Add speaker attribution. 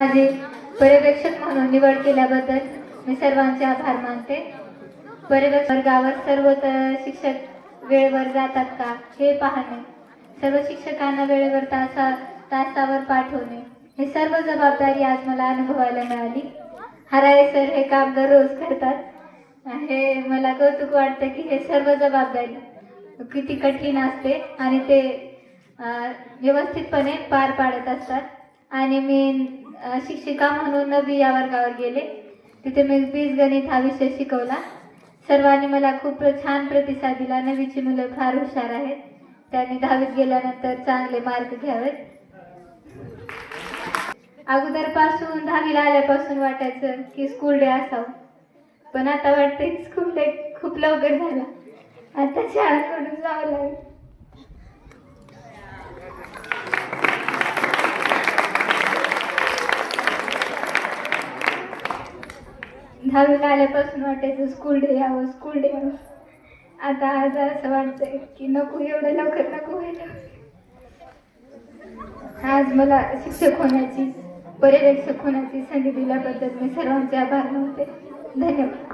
Speaker 1: माझे पर्यवेक्षक म्हणून निवड केल्याबद्दल मी सर्वांचे आभार मानते. पर्यवेक्षक वर्गावर सर्व शिक्षक वेळेवर जातात का हे पाहणे, सर्व शिक्षकांना वेळेवर तासावर पाठवणे, हे सर्व जबाबदारी आज मला अनुभवायला मिळाली. हराळे सर हे काम दररोज करतात. हे मला कौतुक वाटतं की हे सर्व जबाबदारी किती कठीण असते आणि ते व्यवस्थितपणे पार पाडत असतात. आणि मी शिक्षिका म्हणून 9वी या वर्गावर गेले. तिथे मी बीजगणित हा विषय शिकवला. सर्वांनी मला खूप छान प्रतिसाद दिला. 9वीची मुलं फार हुशार आहेत. त्यांनी 10वीत गेल्यानंतर चांगले मार्क घ्यावेत. अगोदरपासून 10वीला आल्यापासून वाटायचं की स्कूल डे असावं, पण आता वाटतंय स्कूल डे खूप लवकर झाला. आता शाळा करून जावं लागेल. दहावीला आल्यापासून वाटायचं स्कूल डे यावं, स्कूल डे यावं. आता आज असं वाटतंय की नको, एवढं लवकर नको व्हायला. आज मला शिक्षक होण्याची, पर्यवेक्षक होण्याची संधी दिल्याबद्दल मी सर्वांचे आभार मानते. धन्यवाद.